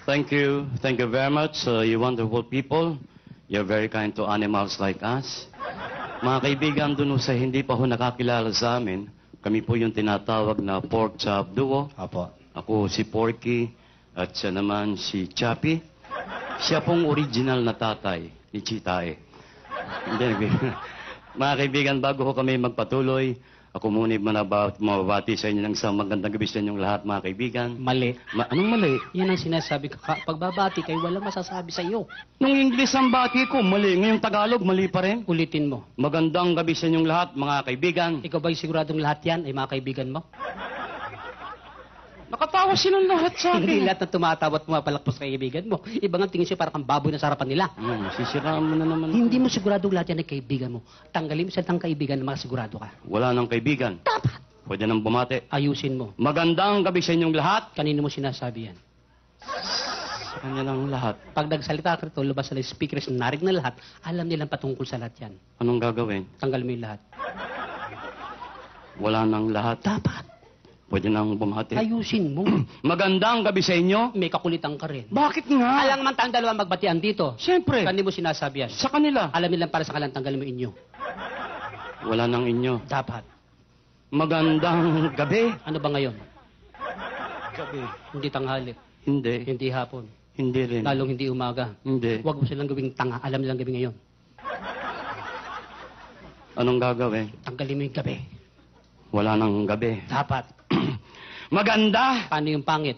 Thank you. Thank you very much, you wonderful people. You're very kind to animals like us. Mga kaibigan, dun sa hindi pa ho nakakilala sa amin, kami po yung tinatawag na pork chop duo. Apo. Ako si Porky at siya naman si Chappy. Siya pong original na tatay ni Chitae. Hindi, mga kaibigan, bago ko kami magpatuloy, ako muna mababati sa inyo ng isang magandang gabi sa inyong lahat, mga kaibigan. Mali. Anong mali? Yan ang sinasabi ko. Pagbabati kayo, walang masasabi sa iyo. Nung English ang bati ko, mali. Ngayong Tagalog, mali pa rin. Ulitin mo. Magandang gabi sa inyong lahat, mga kaibigan. Ikaw ba'y siguradong lahat yan ay mga kaibigan mo? Nakatawa silang lahat sa Hindi akin. lahat na tumatawa at pumapalakpas sa kaibigan mo. Iba nga tingin siya para kang baboy na sa harapan nila. Sisiraan mo na naman. Hindi mo siguradong lahat yan ay kaibigan mo. Tanggalin mo sa tang kaibigan na makasigurado ka. Wala nang kaibigan. Dapat. Pwede nang bumati. Ayusin mo. Magandang gabi sa inyong lahat. Kanino mo sinasabi yan? Sa kanya lang lahat. Pag nagsalita ka rito, lumabas sa speakers, narig na lahat, alam nilang patungkol sa lahat yan. Anong gagawin? Tanggalin mo yung lahat. Wala nang lahat. Dapat. Pwede nang bumati. Ayusin mo. Magandang gabi sa inyo. May kakulitan ka rin. Bakit nga? Alang man tayong dalawa magbatian dito. Siyempre. Kanino mo sinasabi yan? Sa kanila. Alam nilang para sa kalang tanggalin mo inyo. Wala nang inyo. Dapat. Magandang gabi. Ano ba ngayon? Gabi. Hindi tanghali. Hindi. Hindi hapon. Hindi rin. Lalong hindi umaga. Hindi. Huwag mo silang gawing tanga. Alam nilang gabi ngayon. Anong gagawin? Tanggalin mo yung gabi. Wala nang gabi. Dapat. Maganda. Paano yung pangit?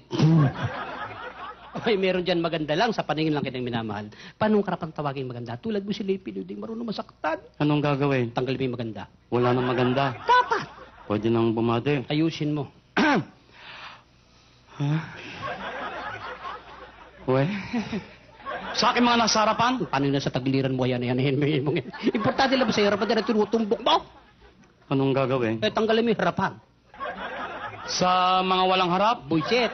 Ay, meron dyan maganda lang. Sa paningin lang kitang minamahal. Paano karapang tawagin maganda? Tulad mo si Lepi, hindi marunong masaktan. Anong gagawin? Tanggalin mo yung maganda. Wala nang maganda. Dapat. Pwede nang bumati. Ayusin mo. Uwe. Sa akin mga nasa harapan. Paano yun sa tagliran mo? Yan. Importante lang ba sa harapan dyan na tinutumbok mo? Anong gagawin? Eh, tanggalin mo yung harapan. Sa mga walang harap? Bullshit.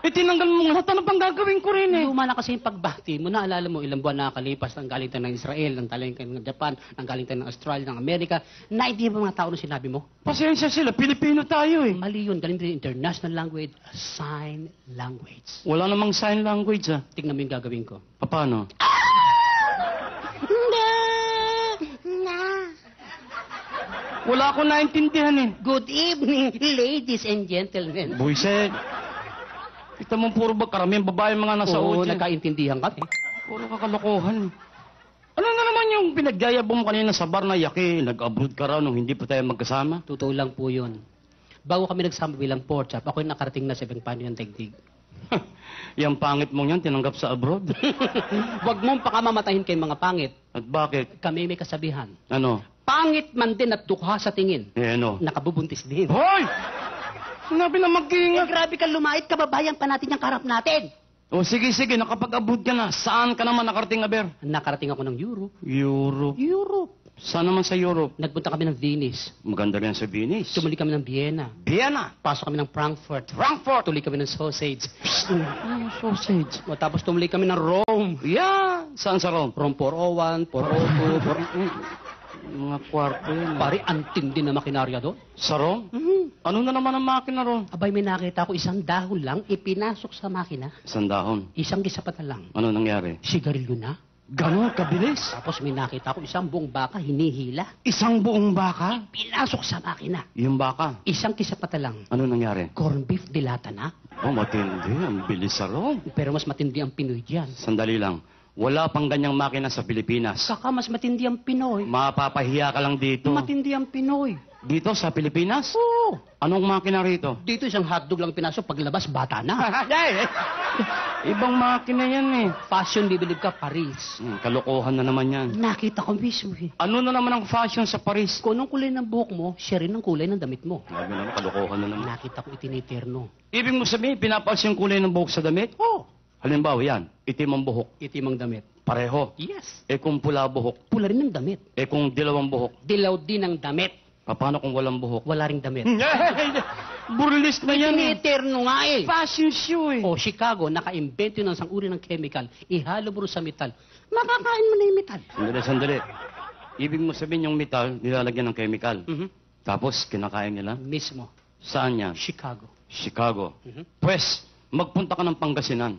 Tinanggal mo lahat. Ano pang gagawin ko rin eh? Luma na kasi yung pagbati mo. Naalala mo, ilang buwan nakakalipas. Nanggaling tayo ng Israel, nanggaling tayo ng Japan, nanggaling tayo ng Australia, ng Amerika. Naintindihan ba mga tao na sinabi mo? Pasensya sila. Pilipino tayo eh. Mali yun. Galing tayo international language, sign language. Wala namang sign language ah. Tignan mo yung gagawin ko. Paano? Wala akong naintindihan eh. Good evening, ladies and gentlemen. Buiset. Kita mo puro ba karamihan babae mga nasa Oo, audience. nagkaintindihan kami. Puro kakalokohan. Ano na naman yung pinagyayabong mo kanina sa bar na yaki, nag-abroad ka raw nung hindi pa tayo magkasama? Totoo lang po yun. Bago kami nagsama bilang pork chop, ako'y nakarating na sa ibang paano ng tegdig. Yung pangit mong yan, tinanggap sa abroad. Huwag mong pakamamatahin kay mga pangit. At bakit? Kami may kasabihan. Ano? Pangit man din at dukha sa tingin. Eh ano? Nakabubuntis din. Hoy! Sinabi na Eh, mag-iingat. grabe ka lumait, kababayan pa natin yung karap natin. O sige, nakapag-abroad ka na. Saan ka naman nakarating, Aber? Nakarating ako ng Europe. Europe. Europe. Saan naman sa Europe? Nagpunta kami ng Venice. Maganda rin sa Venice. Sumuli kami ng Vienna. Vienna. Pasok kami ng Frankfurt. Frankfurt. Tuloy kami ng sausage. Sausage. O, tapos tumuli kami ng Rome. Yeah. Saan sa Rome? Rome 401, 402, Mga kwarto yun. Pare, antindi na makinarya doon. Sa Rome? Ano na naman ang makina ron? Abay, may nakita ko isang dahon lang, ipinasok sa makina. Isang dahon. Isang gisapata lang. Ano nangyari? Sigarilyo na. Ganon kabilis? Tapos may nakita ko isang buong baka hinihila. Isang buong baka? Pinasok sa makina. Yung baka. Isang kisapata lang. Ano nangyari? Corn beef dilata na. Oh, matindi. Ang bilis sa Rome. Pero mas matindi ang Pinoy diyan. Sandali lang. Wala pang ganyang makina sa Pilipinas. Saka mas matindi ang Pinoy. Mapapahiya ka lang dito. Matindi ang Pinoy. Dito sa Pilipinas? Oo. Anong makina rito? Dito isang hotdog lang pinasok, paglabas bata na. Ibang makina yan eh. Fashion, bibilib ka, Paris. Kalokohan na naman yan. Nakita ko mismo eh. Ano na naman ang fashion sa Paris? Kung anong kulay ng buhok mo, siya rin ang kulay ng damit mo. Sabi naman, kalokohan na naman. Nakita ko itiniterno. Ibig mo sabihin, pinapalis yung kulay ng buhok sa damit? Oh, Halimbawa, yan, itim ang buhok. itim ang damit. Pareho. Yes. Eh kung pula buhok, Pula rin ang damit. eh kung dilawang buhok, Dilaw din ang damit. paano kung walang buhok? Wala ring damit. Burlist na yan eh. Itiniterno nga eh. Fashion show eh. O, Chicago, naka-invento ng isang uri ng chemical. Ihalo mo rin sa metal. Makakain mo na yung metal. Sandali. Ibig mo sabihin yung metal, nilalagyan ng chemical. Tapos, kinakain nila. Mismo. Saan yan? Chicago. Chicago. Mhm. Pues, magpunta ka ng Pangasinan.